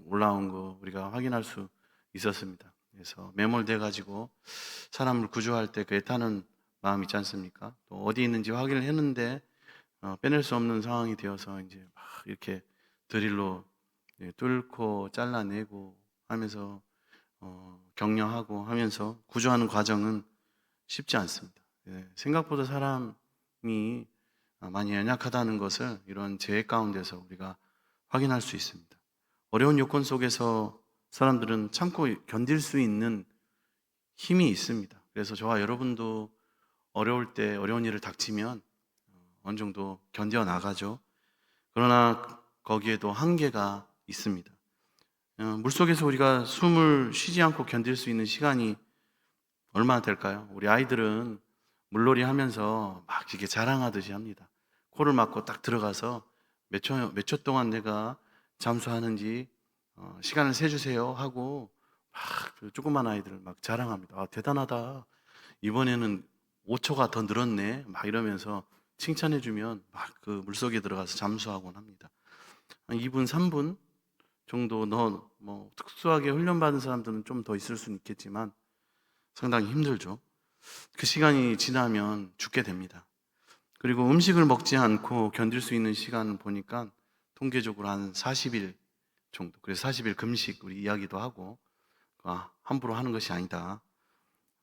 올라온 거 우리가 확인할 수 있었습니다. 그래서 매몰돼 가지고 사람을 구조할 때 그 애타는 마음 있지 않습니까? 또 어디 있는지 확인을 했는데 빼낼 수 없는 상황이 되어서 이제 막 이렇게 드릴로 뚫고 잘라내고 하면서 격려하고 하면서 구조하는 과정은 쉽지 않습니다. 생각보다 사람이 많이 연약하다는 것을 이런 재해 가운데서 우리가 확인할 수 있습니다. 어려운 요건 속에서 사람들은 참고 견딜 수 있는 힘이 있습니다. 그래서 저와 여러분도 어려울 때 어려운 일을 닥치면 어느 정도 견뎌 나가죠. 그러나 거기에도 한계가 있습니다. 물속에서 우리가 숨을 쉬지 않고 견딜 수 있는 시간이 얼마나 될까요? 우리 아이들은 물놀이 하면서 막 이렇게 자랑하듯이 합니다. 코를 막고 딱 들어가서 몇 초 동안 내가 잠수하는지 시간을 세주세요 하고 막그 조그만 아이들 막 자랑합니다. 아, 대단하다. 이번에는 5초가 더 늘었네. 막 이러면서 칭찬해주면 막 그 물속에 들어가서 잠수하곤 합니다. 한 2분, 3분 정도 뭐 특수하게 훈련받은 사람들은 좀 더 있을 수는 있겠지만 상당히 힘들죠. 그 시간이 지나면 죽게 됩니다. 그리고 음식을 먹지 않고 견딜 수 있는 시간을 보니까 통계적으로 한 40일 정도. 그래서 40일 금식 우리 이야기도 하고 함부로 하는 것이 아니다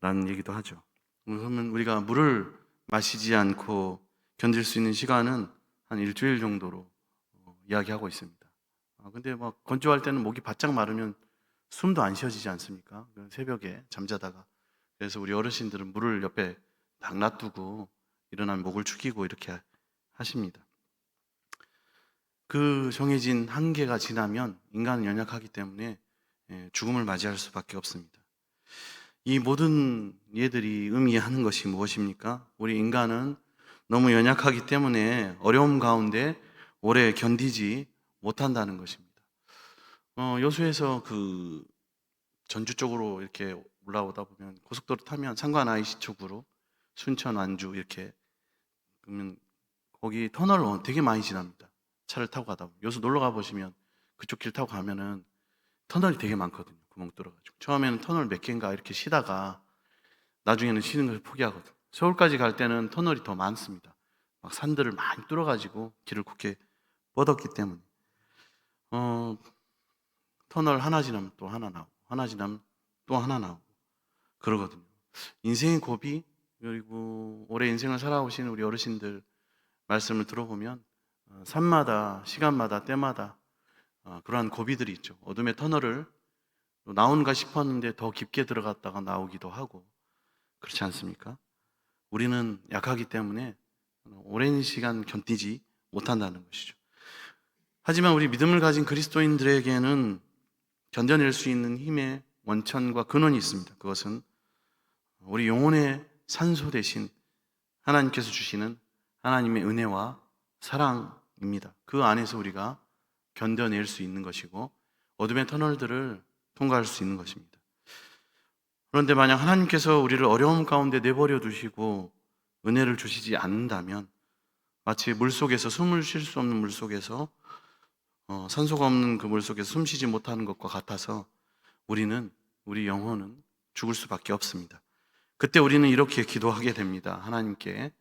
라는 얘기도 하죠. 그러면 우리가 물을 마시지 않고 견딜 수 있는 시간은 한 일주일 정도로 이야기하고 있습니다. 근데 막 건조할 때는 목이 바짝 마르면 숨도 안 쉬어지지 않습니까? 새벽에 잠자다가. 그래서 우리 어르신들은 물을 옆에 딱 놔두고 일어나면 목을 축이고 이렇게 하십니다. 그 정해진 한계가 지나면 인간은 연약하기 때문에 죽음을 맞이할 수밖에 없습니다. 이 모든 예들이 의미하는 것이 무엇입니까? 우리 인간은 너무 연약하기 때문에 어려움 가운데 오래 견디지 못한다는 것입니다. 여수에서 그 전주 쪽으로 이렇게 올라오다 보면 고속도로 타면 상관 IC 쪽으로 순천, 완주 이렇게 그러면 거기 터널 되게 많이 지납니다. 차를 타고 가다 보면 여수 놀러 가 보시면 그쪽 길 타고 가면은 터널이 되게 많거든요. 구멍 뚫어가지고 처음에는 터널 몇 개인가 이렇게 쉬다가 나중에는 쉬는 걸 포기하거든요. 서울까지 갈 때는 터널이 더 많습니다. 막 산들을 많이 뚫어가지고 길을 굵게 뻗었기 때문에 어, 터널 하나 지나면 또 하나 나오고 하나 지나면 또 하나 나오고 그러거든요. 인생의 고비 그리고 오래 인생을 살아오신 우리 어르신들 말씀을 들어보면 산마다 시간마다 때마다 그러한 고비들이 있죠. 어둠의 터널을 나온가 싶었는데 더 깊게 들어갔다가 나오기도 하고 그렇지 않습니까? 우리는 약하기 때문에 오랜 시간 견디지 못한다는 것이죠. 하지만 우리 믿음을 가진 그리스도인들에게는 견뎌낼 수 있는 힘의 원천과 근원이 있습니다. 그것은 우리 영혼의 산소 대신 하나님께서 주시는 하나님의 은혜와 사랑입니다. 그 안에서 우리가 견뎌낼 수 있는 것이고 어둠의 터널들을 통과할 수 있는 것입니다. 그런데 만약 하나님께서 우리를 어려움 가운데 내버려 두시고 은혜를 주시지 않는다면 마치 물속에서 숨을 쉴 수 없는 물속에서 산소가 없는 그 물속에서 숨 쉬지 못하는 것과 같아서 우리 영혼은 죽을 수밖에 없습니다. 그때 우리는 이렇게 기도하게 됩니다. 하나님께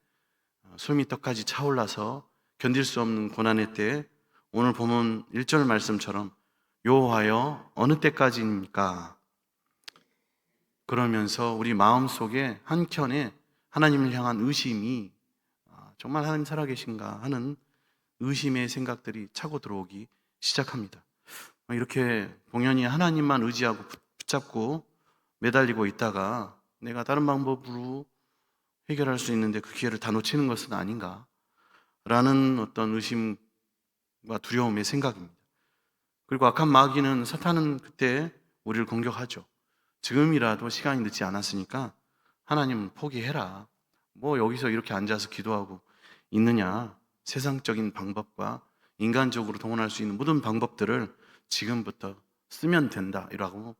숨이 떡까지 차올라서 견딜 수 없는 고난의 때에 오늘 본문 1절 말씀처럼 여호와여 어느 때까지입니까? 그러면서 우리 마음속에 한켠에 하나님을 향한 의심이 정말 하나님 살아계신가 하는 의심의 생각들이 차고 들어오기 시작합니다. 이렇게 봉연히 하나님만 의지하고 붙잡고 매달리고 있다가 내가 다른 방법으로 해결할 수 있는데 그 기회를 다 놓치는 것은 아닌가 라는 어떤 의심과 두려움의 생각입니다. 그리고 악한 마귀는 사탄은 그때 우리를 공격하죠. 지금이라도 시간이 늦지 않았으니까 하나님 포기해라. 뭐 여기서 이렇게 앉아서 기도하고 있느냐. 세상적인 방법과 인간적으로 동원할 수 있는 모든 방법들을 지금부터 쓰면 된다. 이라고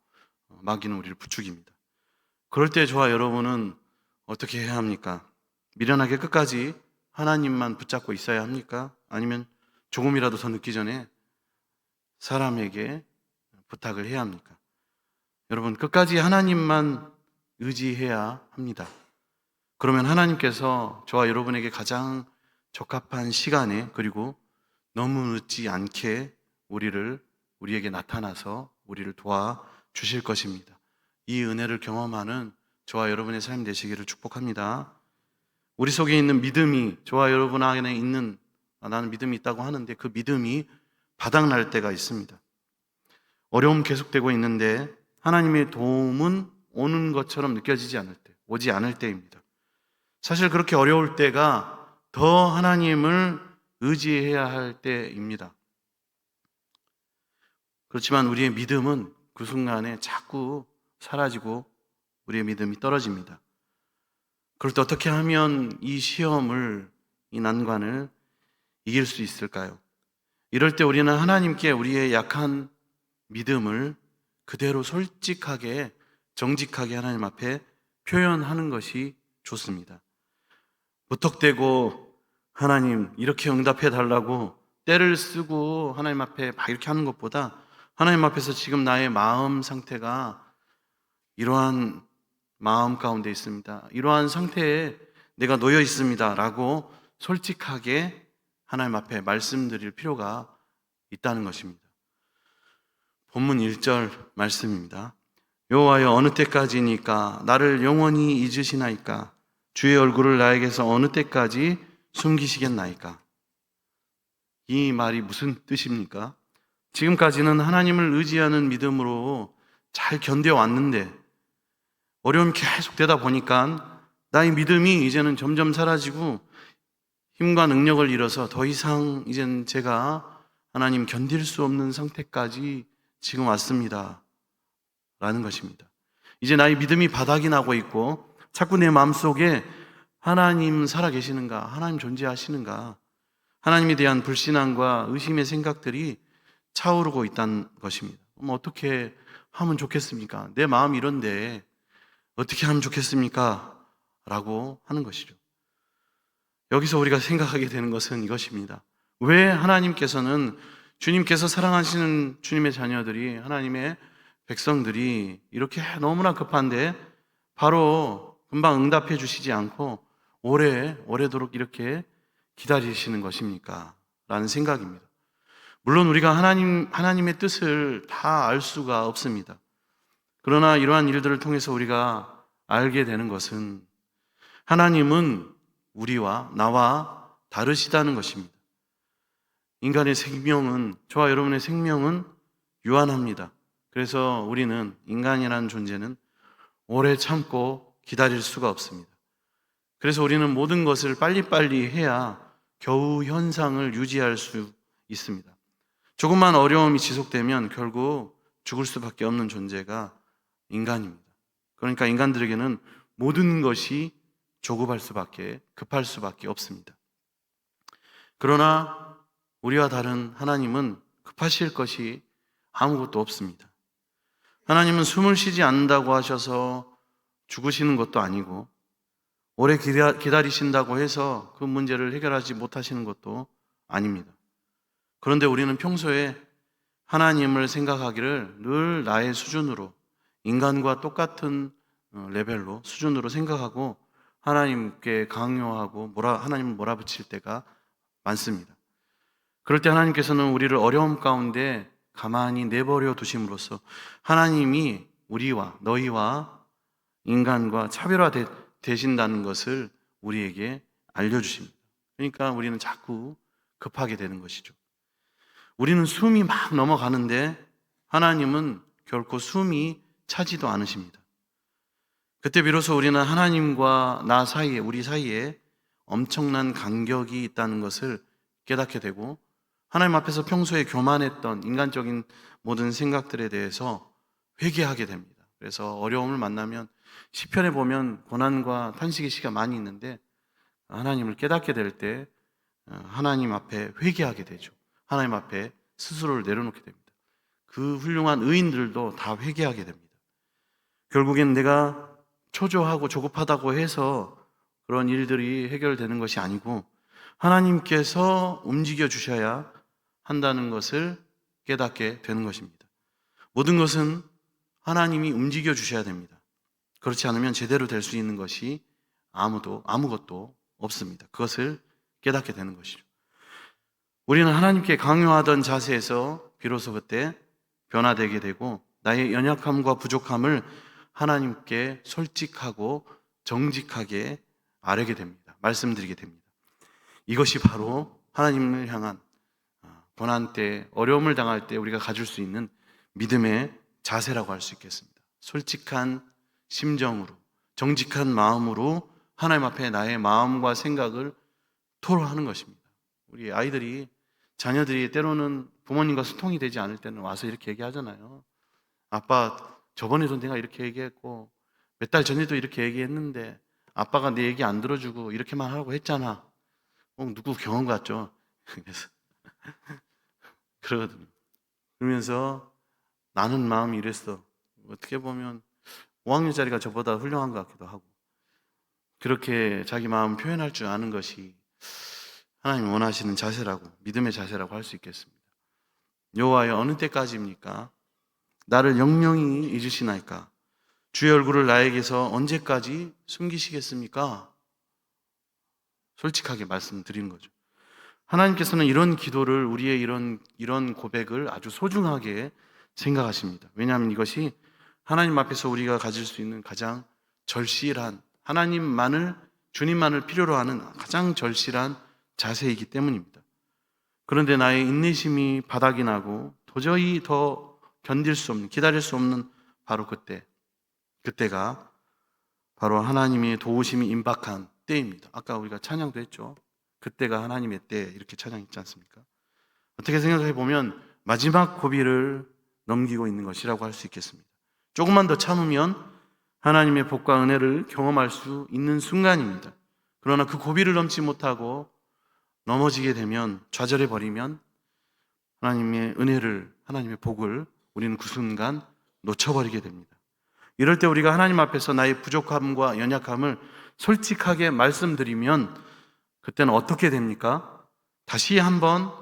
마귀는 우리를 부추깁니다. 그럴 때 저와 여러분은 어떻게 해야 합니까? 미련하게 끝까지 하나님만 붙잡고 있어야 합니까? 아니면 조금이라도 더 늦기 전에 사람에게 부탁을 해야 합니까? 여러분, 끝까지 하나님만 의지해야 합니다. 그러면 하나님께서 저와 여러분에게 가장 적합한 시간에, 그리고 너무 늦지 않게 우리에게 나타나서 우리를 도와주실 것입니다. 이 은혜를 경험하는 저와 여러분의 삶 되시기를 축복합니다. 우리 속에 있는 믿음이, 저와 여러분 안에 있는, 나는 믿음이 있다고 하는데 그 믿음이 바닥날 때가 있습니다. 어려움 계속되고 있는데 하나님의 도움은 오는 것처럼 느껴지지 않을 때, 오지 않을 때입니다. 사실 그렇게 어려울 때가 더 하나님을 의지해야 할 때입니다. 그렇지만 우리의 믿음은 그 순간에 자꾸 사라지고 우리의 믿음이 떨어집니다. 그럴 때 어떻게 하면 이 시험을, 이 난관을 이길 수 있을까요? 이럴 때 우리는 하나님께 우리의 약한 믿음을 그대로 솔직하게, 정직하게 하나님 앞에 표현하는 것이 좋습니다. 무턱대고 하나님 이렇게 응답해 달라고 때를 쓰고 하나님 앞에 막 이렇게 하는 것보다, 하나님 앞에서 지금 나의 마음 상태가 이러한 마음 가운데 있습니다, 이러한 상태에 내가 놓여 있습니다 라고 솔직하게 하나님 앞에 말씀드릴 필요가 있다는 것입니다. 본문 1절 말씀입니다. 여호와여, 어느 때까지니까 나를 영원히 잊으시나이까? 주의 얼굴을 나에게서 어느 때까지 숨기시겠나이까? 이 말이 무슨 뜻입니까? 지금까지는 하나님을 의지하는 믿음으로 잘 견뎌왔는데 어려움이 계속 되다 보니까 나의 믿음이 이제는 점점 사라지고 힘과 능력을 잃어서 더 이상 이제는 제가 하나님 견딜 수 없는 상태까지 지금 왔습니다 라는 것입니다. 이제 나의 믿음이 바닥이 나고 있고 자꾸 내 마음속에 하나님 살아계시는가, 하나님 존재하시는가, 하나님에 대한 불신앙과 의심의 생각들이 차오르고 있다는 것입니다. 어떻게 하면 좋겠습니까? 내 마음이 이런데 어떻게 하면 좋겠습니까? 라고 하는 것이죠. 여기서 우리가 생각하게 되는 것은 이것입니다. 왜 하나님께서는, 주님께서 사랑하시는 주님의 자녀들이, 하나님의 백성들이 이렇게 너무나 급한데 바로 금방 응답해 주시지 않고 오래도록 이렇게 기다리시는 것입니까? 라는 생각입니다. 물론 우리가 하나님의 뜻을 다 알 수가 없습니다. 그러나 이러한 일들을 통해서 우리가 알게 되는 것은 하나님은 나와 다르시다는 것입니다. 인간의 생명은, 저와 여러분의 생명은 유한합니다. 그래서 우리는, 인간이라는 존재는 오래 참고 기다릴 수가 없습니다. 그래서 우리는 모든 것을 빨리빨리 해야 겨우 현상을 유지할 수 있습니다. 조금만 어려움이 지속되면 결국 죽을 수밖에 없는 존재가 인간입니다. 그러니까 인간들에게는 모든 것이 급할 수밖에 없습니다. 그러나 우리와 다른 하나님은 급하실 것이 아무것도 없습니다. 하나님은 숨을 쉬지 않는다고 하셔서 죽으시는 것도 아니고, 오래 기다리신다고 해서 그 문제를 해결하지 못하시는 것도 아닙니다. 그런데 우리는 평소에 하나님을 생각하기를 늘 나의 수준으로, 인간과 똑같은 레벨로, 수준으로 생각하고 하나님께 강요하고 하나님을 몰아붙일 때가 많습니다. 그럴 때 하나님께서는 우리를 어려움 가운데 가만히 내버려 두심으로써 하나님이 너희와 인간과 차별화되신다는 것을 우리에게 알려주십니다. 그러니까 우리는 자꾸 급하게 되는 것이죠. 우리는 숨이 막 넘어가는데 하나님은 결코 숨이 차지도 않으십니다. 그때 비로소 우리는 하나님과 우리 사이에 엄청난 간격이 있다는 것을 깨닫게 되고, 하나님 앞에서 평소에 교만했던 인간적인 모든 생각들에 대해서 회개하게 됩니다. 그래서 어려움을 만나면, 시편에 보면 고난과 탄식의 시가 많이 있는데 하나님을 깨닫게 될 때 하나님 앞에 회개하게 되죠. 하나님 앞에 스스로를 내려놓게 됩니다. 그 훌륭한 의인들도 다 회개하게 됩니다. 결국엔 내가 초조하고 조급하다고 해서 그런 일들이 해결되는 것이 아니고 하나님께서 움직여 주셔야 한다는 것을 깨닫게 되는 것입니다. 모든 것은 하나님이 움직여 주셔야 됩니다. 그렇지 않으면 제대로 될 수 있는 것이 아무것도 없습니다. 그것을 깨닫게 되는 것이죠. 우리는 하나님께 강요하던 자세에서 비로소 그때 변화되게 되고 나의 연약함과 부족함을 하나님께 솔직하고 정직하게 아뢰게 됩니다. 말씀드리게 됩니다. 이것이 바로 하나님을 향한 고난 때, 어려움을 당할 때 우리가 가질 수 있는 믿음의 자세라고 할 수 있겠습니다. 솔직한 심정으로, 정직한 마음으로 하나님 앞에 나의 마음과 생각을 토로하는 것입니다. 우리 아이들이, 자녀들이 때로는 부모님과 소통이 되지 않을 때는 와서 이렇게 얘기하잖아요. 아빠, 저번에도 내가 이렇게 얘기했고 몇 달 전에도 이렇게 얘기했는데 아빠가 내 얘기 안 들어주고 이렇게만 하라고 했잖아. 누구 경험 같죠? 그래서 그러거든요. 그러면서 나는 마음이 이랬어. 어떻게 보면 5학년짜리가 저보다 훌륭한 것 같기도 하고, 그렇게 자기 마음 표현할 줄 아는 것이 하나님이 원하시는 자세라고, 믿음의 자세라고 할 수 있겠습니다. 여호와여, 어느 때까지입니까? 나를 영영히 잊으시나이까? 주의 얼굴을 나에게서 언제까지 숨기시겠습니까? 솔직하게 말씀드리는 거죠. 하나님께서는 이런 기도를, 우리의 이런 고백을 아주 소중하게 생각하십니다. 왜냐하면 이것이 하나님 앞에서 우리가 가질 수 있는 가장 절실한, 주님만을 필요로 하는 가장 절실한 자세이기 때문입니다. 그런데 나의 인내심이 바닥이 나고 도저히 더 기다릴 수 없는 바로 그때가 바로 하나님의 도우심이 임박한 때입니다. 아까 우리가 찬양도 했죠. 그때가 하나님의 때, 이렇게 찬양했지 않습니까? 어떻게 생각해 보면 마지막 고비를 넘기고 있는 것이라고 할 수 있겠습니다. 조금만 더 참으면 하나님의 복과 은혜를 경험할 수 있는 순간입니다. 그러나 그 고비를 넘지 못하고 넘어지게 되면, 좌절해 버리면 하나님의 은혜를, 하나님의 복을 우리는 그 순간 놓쳐버리게 됩니다. 이럴 때 우리가 하나님 앞에서 나의 부족함과 연약함을 솔직하게 말씀드리면 그때는 어떻게 됩니까? 다시 한번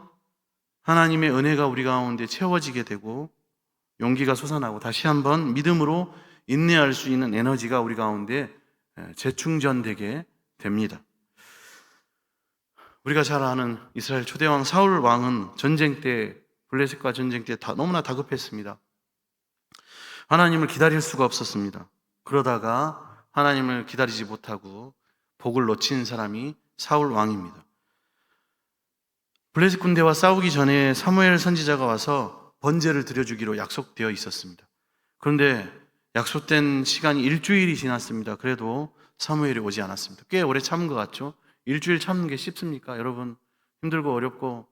하나님의 은혜가 우리 가운데 채워지게 되고 용기가 솟아나고 다시 한번 믿음으로 인내할 수 있는 에너지가 우리 가운데 재충전되게 됩니다. 우리가 잘 아는 이스라엘 초대왕 사울 왕은 블레셋과 전쟁 때 너무나 다급했습니다. 하나님을 기다릴 수가 없었습니다. 그러다가 하나님을 기다리지 못하고 복을 놓친 사람이 사울 왕입니다. 블레셋 군대와 싸우기 전에 사무엘 선지자가 와서 번제를 드려주기로 약속되어 있었습니다. 그런데 약속된 시간이 일주일이 지났습니다. 그래도 사무엘이 오지 않았습니다. 꽤 오래 참은 것 같죠? 일주일 참는 게 쉽습니까? 여러분, 힘들고 어렵고,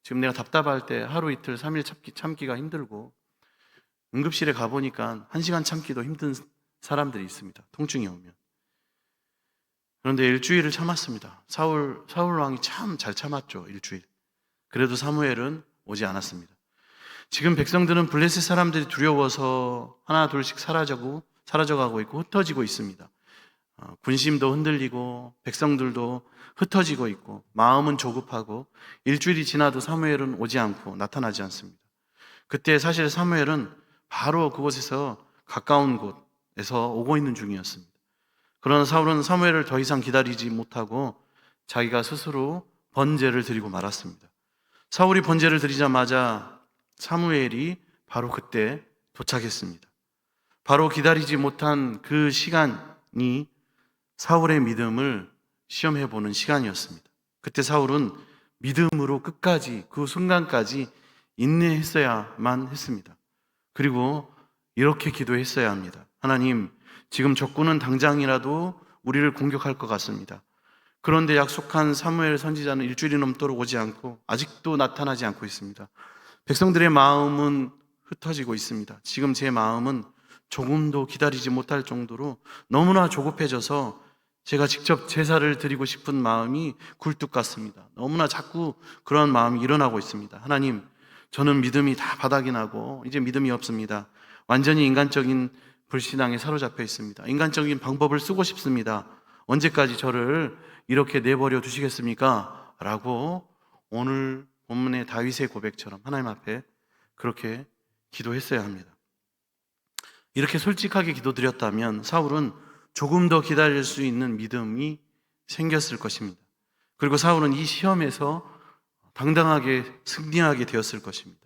지금 내가 답답할 때 하루 이틀 3일 참기가 힘들고, 응급실에 가보니까 1시간 참기도 힘든 사람들이 있습니다. 통증이 오면. 그런데 일주일을 참았습니다. 사울 왕이 참 잘 참았죠. 일주일. 그래도 사무엘은 오지 않았습니다. 지금 백성들은 블레셋 사람들이 두려워서 하나 둘씩 사라져가고 있고 흩어지고 있습니다. 군심도 흔들리고 백성들도 흩어지고 있고 마음은 조급하고 일주일이 지나도 사무엘은 오지 않고 나타나지 않습니다. 그때 사실 사무엘은 바로 그곳에서 가까운 곳에서 오고 있는 중이었습니다. 그러나 사울은 사무엘을 더 이상 기다리지 못하고 자기가 스스로 번제를 드리고 말았습니다. 사울이 번제를 드리자마자 사무엘이 바로 그때 도착했습니다. 바로 기다리지 못한 그 시간이 사울의 믿음을 시험해 보는 시간이었습니다. 그때 사울은 믿음으로 끝까지, 그 순간까지 인내했어야만 했습니다. 그리고 이렇게 기도했어야 합니다. 하나님, 지금 적군은 당장이라도 우리를 공격할 것 같습니다. 그런데 약속한 사무엘 선지자는 일주일이 넘도록 오지 않고 아직도 나타나지 않고 있습니다. 백성들의 마음은 흩어지고 있습니다. 지금 제 마음은 조금도 기다리지 못할 정도로 너무나 조급해져서 제가 직접 제사를 드리고 싶은 마음이 굴뚝 같습니다. 너무나 자꾸 그런 마음이 일어나고 있습니다. 하나님, 저는 믿음이 다 바닥이 나고 이제 믿음이 없습니다. 완전히 인간적인 불신앙에 사로잡혀 있습니다. 인간적인 방법을 쓰고 싶습니다. 언제까지 저를 이렇게 내버려 두시겠습니까? 라고 오늘 본문의 다윗의 고백처럼 하나님 앞에 그렇게 기도했어야 합니다. 이렇게 솔직하게 기도드렸다면 사울은 조금 더 기다릴 수 있는 믿음이 생겼을 것입니다. 그리고 사울은 이 시험에서 당당하게 승리하게 되었을 것입니다.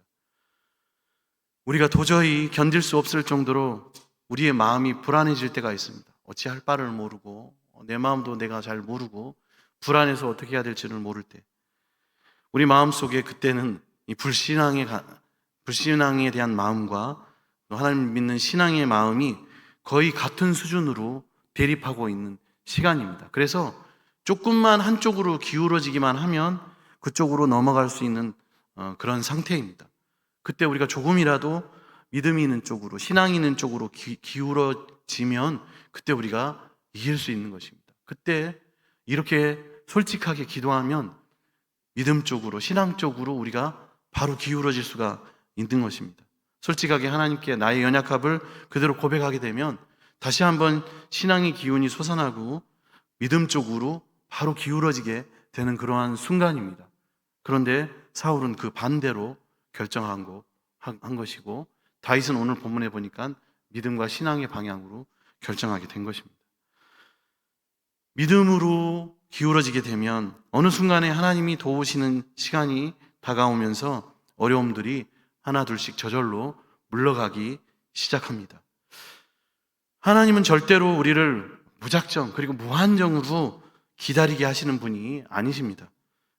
우리가 도저히 견딜 수 없을 정도로 우리의 마음이 불안해질 때가 있습니다. 어찌할 바를 모르고 내 마음도 내가 잘 모르고 불안해서 어떻게 해야 될지를 모를 때, 우리 마음속에 그때는 이 불신앙에 대한 마음과 하나님 믿는 신앙의 마음이 거의 같은 수준으로 대립하고 있는 시간입니다. 그래서 조금만 한쪽으로 기울어지기만 하면 그쪽으로 넘어갈 수 있는 그런 상태입니다. 그때 우리가 조금이라도 믿음이 있는 쪽으로, 신앙이 있는 쪽으로 기울어지면 그때 우리가 이길 수 있는 것입니다. 그때 이렇게 솔직하게 기도하면 믿음 쪽으로, 신앙 쪽으로 우리가 바로 기울어질 수가 있는 것입니다. 솔직하게 하나님께 나의 연약함을 그대로 고백하게 되면 다시 한번 신앙의 기운이 솟아나고 믿음 쪽으로 바로 기울어지게 되는 그러한 순간입니다. 그런데 사울은 그 반대로 결정한 것이고, 다윗은 오늘 본문에 보니까 믿음과 신앙의 방향으로 결정하게 된 것입니다. 믿음으로 기울어지게 되면 어느 순간에 하나님이 도우시는 시간이 다가오면서 어려움들이 하나 둘씩 저절로 물러가기 시작합니다. 하나님은 절대로 우리를 무작정 그리고 무한정으로 기다리게 하시는 분이 아니십니다.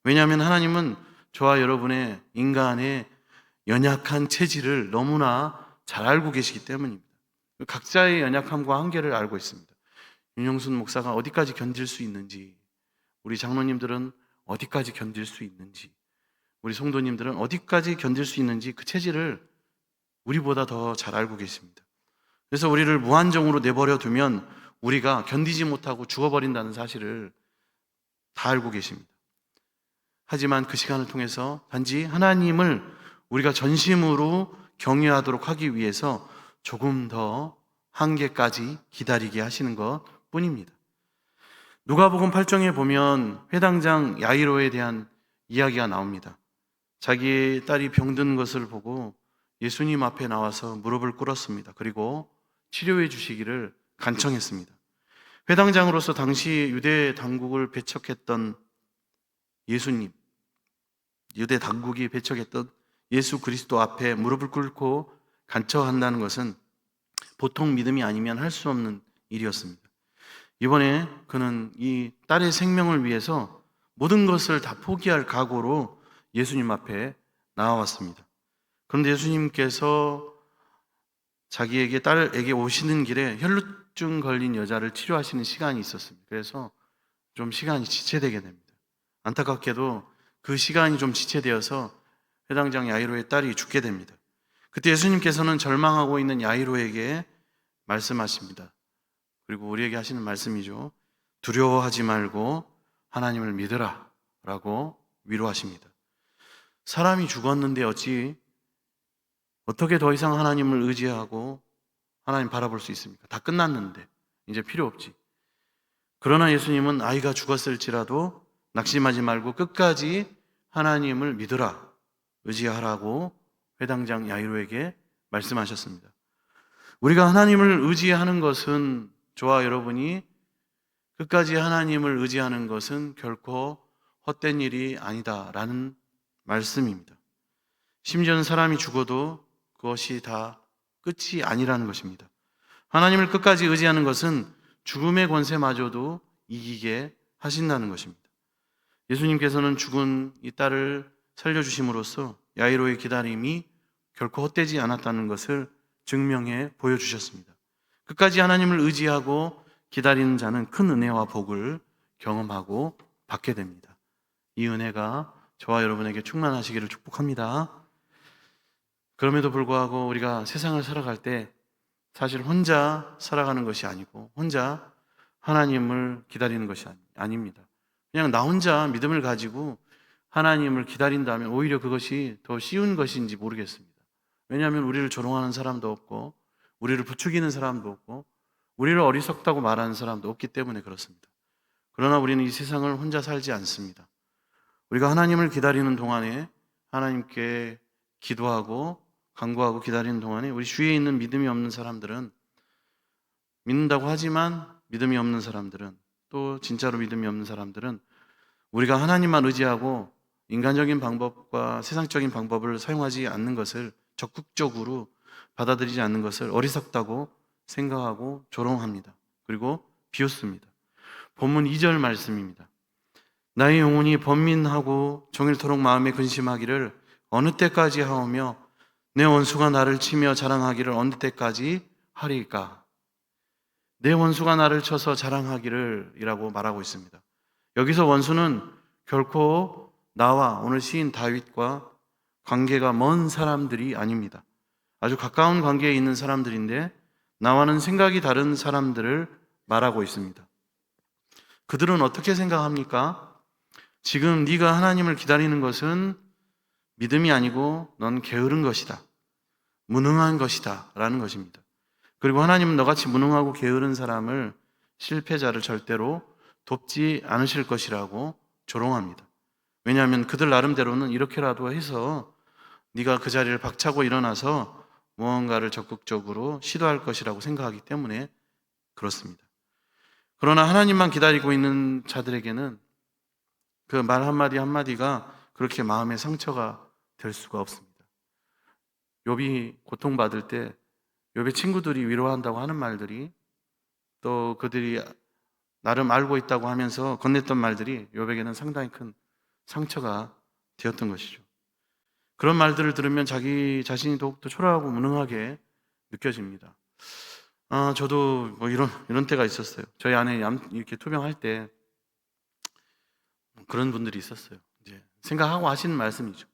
왜냐하면 하나님은 저와 여러분의 인간의 연약한 체질을 너무나 잘 알고 계시기 때문입니다. 각자의 연약함과 한계를 알고 있습니다. 윤영순 목사가 어디까지 견딜 수 있는지, 우리 장로님들은 어디까지 견딜 수 있는지, 우리 성도님들은 어디까지 견딜 수 있는지 그 체질을 우리보다 더 잘 알고 계십니다. 그래서 우리를 무한정으로 내버려 두면 우리가 견디지 못하고 죽어버린다는 사실을 다 알고 계십니다. 하지만 그 시간을 통해서 단지 하나님을 우리가 전심으로 경외하도록 하기 위해서 조금 더 한계까지 기다리게 하시는 것 뿐입니다. 누가복음 8장에 보면 회당장 야이로에 대한 이야기가 나옵니다. 자기의 딸이 병든 것을 보고 예수님 앞에 나와서 무릎을 꿇었습니다. 그리고 치료해 주시기를 간청했습니다. 회당장으로서 당시 유대 당국을 배척했던 예수님, 유대 당국이 배척했던 예수 그리스도 앞에 무릎을 꿇고 간청한다는 것은 보통 믿음이 아니면 할 수 없는 일이었습니다. 이번에 그는 이 딸의 생명을 위해서 모든 것을 다 포기할 각오로 예수님 앞에 나와왔습니다. 그런데 예수님께서 자기에게 딸에게 오시는 길에 혈루증 걸린 여자를 치료하시는 시간이 있었습니다. 그래서 좀 시간이 지체되게 됩니다. 안타깝게도 그 시간이 좀 지체되어서 회당장 야이로의 딸이 죽게 됩니다. 그때 예수님께서는 절망하고 있는 야이로에게 말씀하십니다. 그리고 우리에게 하시는 말씀이죠. 두려워하지 말고 하나님을 믿으라 라고 위로하십니다. 사람이 죽었는데 어떻게 더 이상 하나님을 의지하고 하나님 바라볼 수 있습니까? 다 끝났는데 이제 필요 없지. 그러나 예수님은 아이가 죽었을지라도 낙심하지 말고 끝까지 하나님을 믿으라, 의지하라고 회당장 야이로에게 말씀하셨습니다. 우리가 하나님을 의지하는 것은, 저와 여러분이 끝까지 하나님을 의지하는 것은 결코 헛된 일이 아니다라는 말씀입니다. 심지어는 사람이 죽어도 그것이 다 끝이 아니라는 것입니다. 하나님을 끝까지 의지하는 것은 죽음의 권세마저도 이기게 하신다는 것입니다. 예수님께서는 죽은 이 딸을 살려주심으로써 야이로의 기다림이 결코 헛되지 않았다는 것을 증명해 보여주셨습니다. 끝까지 하나님을 의지하고 기다리는 자는 큰 은혜와 복을 경험하고 받게 됩니다. 이 은혜가 저와 여러분에게 충만하시기를 축복합니다. 그럼에도 불구하고 우리가 세상을 살아갈 때 사실 혼자 살아가는 것이 아니고 혼자 하나님을 기다리는 것이 아닙니다. 그냥 나 혼자 믿음을 가지고 하나님을 기다린다면 오히려 그것이 더 쉬운 것인지 모르겠습니다. 왜냐하면 우리를 조롱하는 사람도 없고 우리를 부추기는 사람도 없고 우리를 어리석다고 말하는 사람도 없기 때문에 그렇습니다. 그러나 우리는 이 세상을 혼자 살지 않습니다. 우리가 하나님을 기다리는 동안에, 하나님께 기도하고 간구하고 기다리는 동안에 우리 주위에 있는 믿음이 없는 사람들은 믿는다고 하지만 믿음이 없는 사람들은, 또 진짜로 믿음이 없는 사람들은 우리가 하나님만 의지하고 인간적인 방법과 세상적인 방법을 사용하지 않는 것을, 적극적으로 받아들이지 않는 것을 어리석다고 생각하고 조롱합니다. 그리고 비웃습니다. 본문 2절 말씀입니다. 나의 영혼이 번민하고 종일토록 마음에 근심하기를 어느 때까지 하오며 내 원수가 나를 치며 자랑하기를 어느 때까지 하리까. 내 원수가 나를 쳐서 자랑하기를 이라고 말하고 있습니다. 여기서 원수는 결코 나와, 오늘 시인 다윗과 관계가 먼 사람들이 아닙니다. 아주 가까운 관계에 있는 사람들인데 나와는 생각이 다른 사람들을 말하고 있습니다. 그들은 어떻게 생각합니까? 지금 네가 하나님을 기다리는 것은 믿음이 아니고 넌 게으른 것이다, 무능한 것이다 라는 것입니다. 그리고 하나님은 너같이 무능하고 게으른 사람을, 실패자를 절대로 돕지 않으실 것이라고 조롱합니다. 왜냐하면 그들 나름대로는 이렇게라도 해서 네가 그 자리를 박차고 일어나서 무언가를 적극적으로 시도할 것이라고 생각하기 때문에 그렇습니다. 그러나 하나님만 기다리고 있는 자들에게는 그 말 한마디 한마디가 그렇게 마음의 상처가 될 수가 없습니다. 욥이 고통받을 때 욥의 친구들이 위로한다고 하는 말들이, 또 그들이 나름 알고 있다고 하면서 건넸던 말들이 욥에게는 상당히 큰 상처가 되었던 것이죠. 그런 말들을 들으면 자기 자신이 더욱더 초라하고 무능하게 느껴집니다. 저도 뭐 이런 때가 있었어요. 저희 아내 이렇게 투병할 때 그런 분들이 있었어요. 이제 생각하고 하시는 말씀이죠.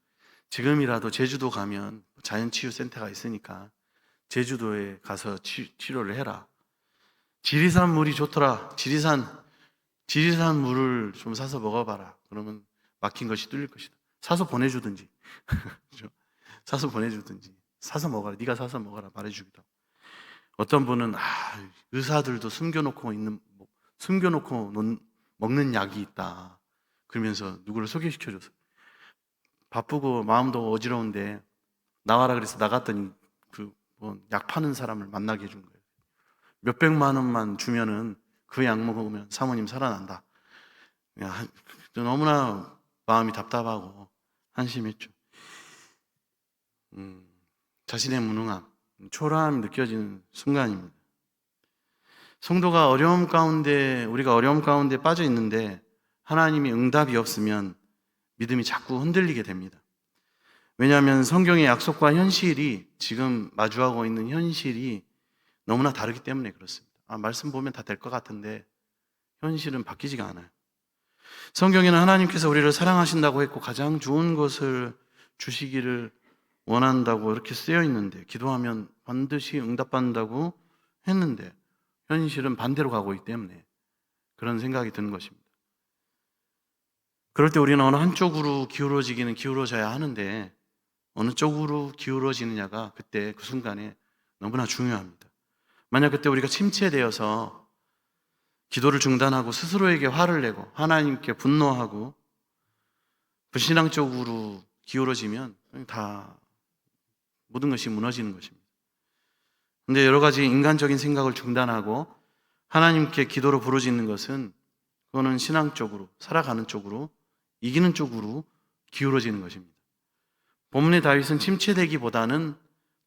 지금이라도 제주도 가면 자연치유센터가 있으니까 제주도에 가서 치료를 해라. 지리산 물이 좋더라. 지리산 물을 좀 사서 먹어봐라. 그러면 막힌 것이 뚫릴 것이다. 사서 보내주든지, 사서 보내주든지, 사서 먹어라. 네가 사서 먹어라. 말해주기도. 어떤 분은 의사들도 숨겨놓고 먹는 약이 있다. 그러면서 누구를 소개시켜줘서, 바쁘고 마음도 어지러운데 나와라 그래서 나갔더니 약 파는 사람을 만나게 해준 거예요. 몇백만 원만 주면은 그 약 먹으면 사모님 살아난다. 너무나 마음이 답답하고 한심했죠. 자신의 무능함, 초라함이 느껴지는 순간입니다. 성도가 우리가 어려움 가운데 빠져 있는데 하나님이 응답이 없으면 믿음이 자꾸 흔들리게 됩니다. 왜냐하면 성경의 약속과 현실이, 지금 마주하고 있는 현실이 너무나 다르기 때문에 그렇습니다. 말씀 보면 다 될 것 같은데 현실은 바뀌지가 않아요. 성경에는 하나님께서 우리를 사랑하신다고 했고 가장 좋은 것을 주시기를 원한다고 이렇게 쓰여 있는데, 기도하면 반드시 응답받는다고 했는데 현실은 반대로 가고 있기 때문에 그런 생각이 드는 것입니다. 그럴 때 우리는 어느 한쪽으로 기울어지기는 기울어져야 하는데 어느 쪽으로 기울어지느냐가 그때 그 순간에 너무나 중요합니다. 만약 그때 우리가 침체되어서 기도를 중단하고 스스로에게 화를 내고 하나님께 분노하고 불신앙 쪽으로 기울어지면 다 모든 것이 무너지는 것입니다. 그런데 여러 가지 인간적인 생각을 중단하고 하나님께 기도로 부르짖는 것은, 그거는 신앙 쪽으로, 살아가는 쪽으로, 이기는 쪽으로 기울어지는 것입니다. 본문의 다윗은 침체되기보다는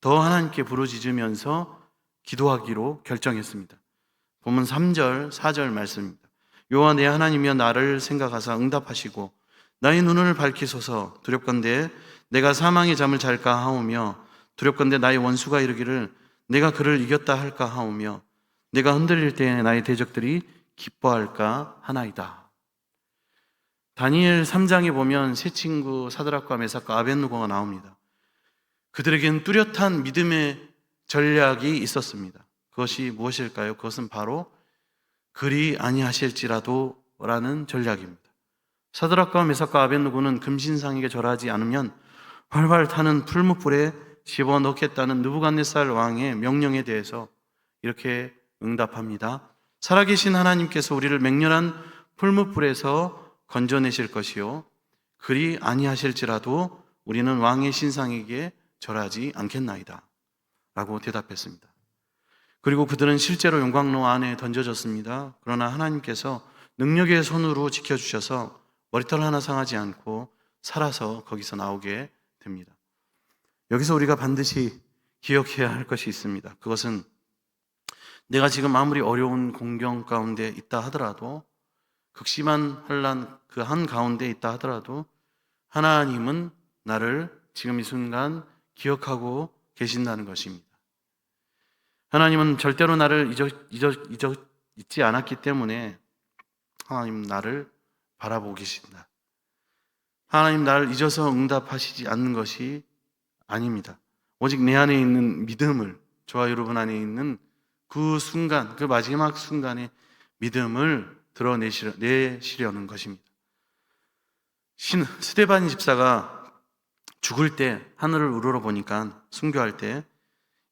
더 하나님께 부르짖으면서 기도하기로 결정했습니다. 본문 3절, 4절 말씀입니다. 여호와 내 하나님이여 나를 생각하사 응답하시고 나의 눈을 밝히소서. 두렵건대 내가 사망의 잠을 잘까 하오며 두렵건대 나의 원수가 이르기를 내가 그를 이겼다 할까 하오며 내가 흔들릴 때에 나의 대적들이 기뻐할까 하나이다. 다니엘 3장에 보면 세 친구 사드락과 메삭과 아벳느고가 나옵니다. 그들에게는 뚜렷한 믿음의 전략이 있었습니다. 그것이 무엇일까요? 그것은 바로 그리 아니하실지라도 라는 전략입니다. 사드락과 메삭과 아벳느고는 금신상에게 절하지 않으면 활활 타는 풀무불에 집어넣겠다는 느부갓네살 왕의 명령에 대해서 이렇게 응답합니다. 살아계신 하나님께서 우리를 맹렬한 풀무불에서 건져내실 것이요 그리 아니하실지라도 우리는 왕의 신상에게 절하지 않겠나이다 라고 대답했습니다. 그리고 그들은 실제로 용광로 안에 던져졌습니다. 그러나 하나님께서 능력의 손으로 지켜주셔서 머리털 하나 상하지 않고 살아서 거기서 나오게 됩니다. 여기서 우리가 반드시 기억해야 할 것이 있습니다. 그것은 내가 지금 아무리 어려운 공경 가운데 있다 하더라도, 극심한 환난 그 한가운데 있다 하더라도 하나님은 나를 지금 이 순간 기억하고 계신다는 것입니다. 하나님은 절대로 나를 잊지 않았기 때문에 하나님 나를 바라보고 계신다. 하나님 나를 잊어서 응답하시지 않는 것이 아닙니다. 오직 내 안에 있는 믿음을, 저와 여러분 안에 있는 그 순간, 그 마지막 순간의 믿음을 드러내시려는 것입니다. 스데반 집사가 죽을 때 하늘을 우러러보니까, 순교할 때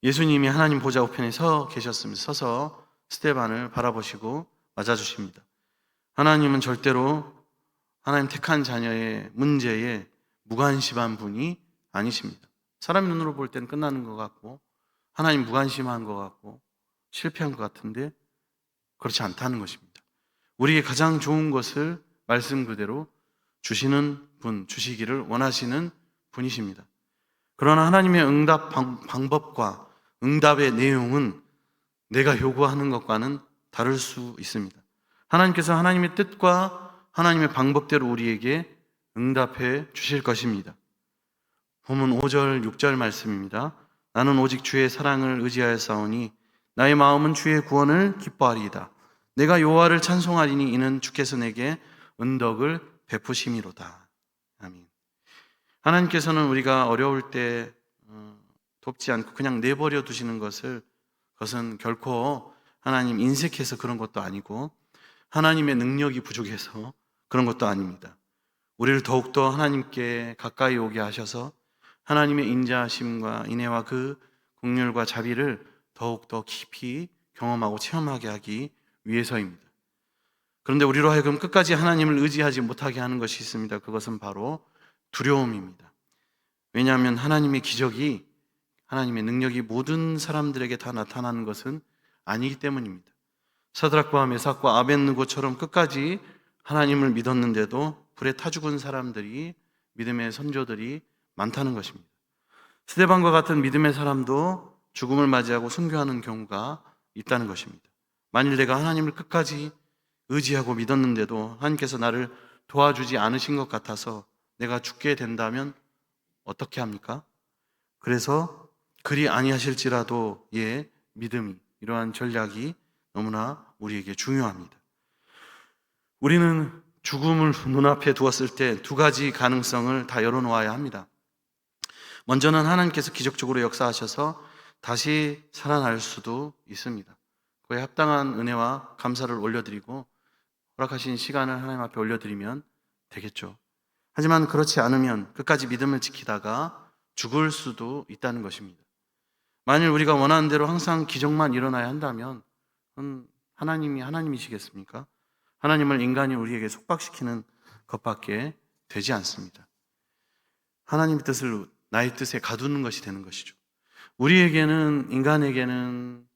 예수님이 하나님 보좌 우편에 서 계셨습니다. 서서 스데반을 바라보시고 맞아주십니다. 하나님은 절대로 하나님 택한 자녀의 문제에 무관심한 분이 아니십니다. 사람 눈으로 볼 땐 끝나는 것 같고, 하나님 무관심한 것 같고, 실패한 것 같은데 그렇지 않다는 것입니다. 우리에게 가장 좋은 것을 말씀 그대로 주시는 분, 주시기를 원하시는 분이십니다. 그러나 하나님의 응답 방법과 응답의 내용은 내가 요구하는 것과는 다를 수 있습니다. 하나님께서 하나님의 뜻과 하나님의 방법대로 우리에게 응답해 주실 것입니다. 본문 5절, 6절 말씀입니다. 나는 오직 주의 사랑을 의지하여 싸우니 나의 마음은 주의 구원을 기뻐하리이다. 내가 여호와를 찬송하리니 이는 주께서 내게 은덕을 베푸심이로다. 아멘. 하나님께서는 우리가 어려울 때 돕지 않고 그냥 내버려 두시는 그것은 결코 하나님 인색해서 그런 것도 아니고 하나님의 능력이 부족해서 그런 것도 아닙니다. 우리를 더욱더 하나님께 가까이 오게 하셔서 하나님의 인자하심과 인애와 그 긍휼과 자비를 더욱더 깊이 경험하고 체험하게 하기 위해서입니다. 그런데 우리로 하여금 끝까지 하나님을 의지하지 못하게 하는 것이 있습니다. 그것은 바로 두려움입니다. 왜냐하면 하나님의 기적이, 하나님의 능력이 모든 사람들에게 다 나타나는 것은 아니기 때문입니다. 사드락과 메삭과 아벳느고처럼 끝까지 하나님을 믿었는데도 불에 타 죽은 사람들이, 믿음의 선조들이 많다는 것입니다. 스데반과 같은 믿음의 사람도 죽음을 맞이하고 순교하는 경우가 있다는 것입니다. 만일 내가 하나님을 끝까지 의지하고 믿었는데도 하나님께서 나를 도와주지 않으신 것 같아서 내가 죽게 된다면 어떻게 합니까? 그래서 그리 아니하실지라도 믿음이, 이러한 전략이 너무나 우리에게 중요합니다. 우리는 죽음을 눈앞에 두었을 때 두 가지 가능성을 다 열어놓아야 합니다. 먼저는 하나님께서 기적적으로 역사하셔서 다시 살아날 수도 있습니다. 그에 합당한 은혜와 감사를 올려드리고 허락하신 시간을 하나님 앞에 올려드리면 되겠죠. 하지만 그렇지 않으면 끝까지 믿음을 지키다가 죽을 수도 있다는 것입니다. 만일 우리가 원하는 대로 항상 기적만 일어나야 한다면 하나님이 하나님이시겠습니까? 하나님을 인간이 우리에게 속박시키는 것밖에 되지 않습니다. 하나님의 뜻을 나의 뜻에 가두는 것이 되는 것이죠. 우리에게는, 인간에게는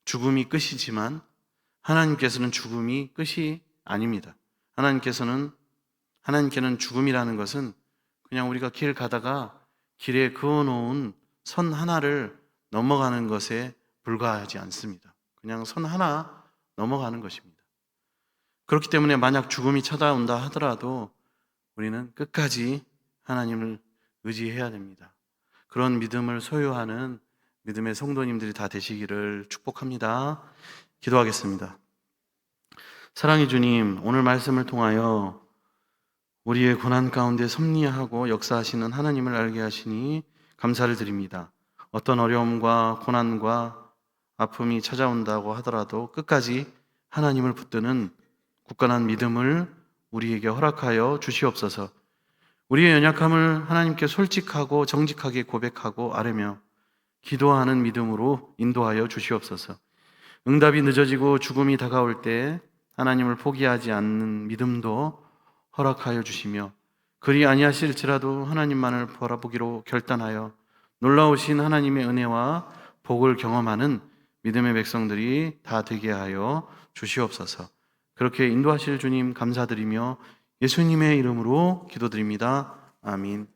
죽음이 끝이지만 하나님께서는 죽음이 끝이 아닙니다. 하나님께는 죽음이라는 것은 그냥 우리가 길 가다가 길에 그어놓은 선 하나를 넘어가는 것에 불과하지 않습니다. 그냥 선 하나 넘어가는 것입니다. 그렇기 때문에 만약 죽음이 찾아온다 하더라도 우리는 끝까지 하나님을 의지해야 됩니다. 그런 믿음을 소유하는 믿음의 성도님들이 다 되시기를 축복합니다. 기도하겠습니다. 사랑의 주님, 오늘 말씀을 통하여 우리의 고난 가운데 섭리하고 역사하시는 하나님을 알게 하시니 감사를 드립니다. 어떤 어려움과 고난과 아픔이 찾아온다고 하더라도 끝까지 하나님을 붙드는 굳건한 믿음을 우리에게 허락하여 주시옵소서. 우리의 연약함을 하나님께 솔직하고 정직하게 고백하고 아뢰며 기도하는 믿음으로 인도하여 주시옵소서. 응답이 늦어지고 죽음이 다가올 때 하나님을 포기하지 않는 믿음도 허락하여 주시며 그리 아니하실지라도 하나님만을 바라보기로 결단하여 놀라우신 하나님의 은혜와 복을 경험하는 믿음의 백성들이 다 되게 하여 주시옵소서. 그렇게 인도하실 주님 감사드리며 예수님의 이름으로 기도드립니다. 아멘.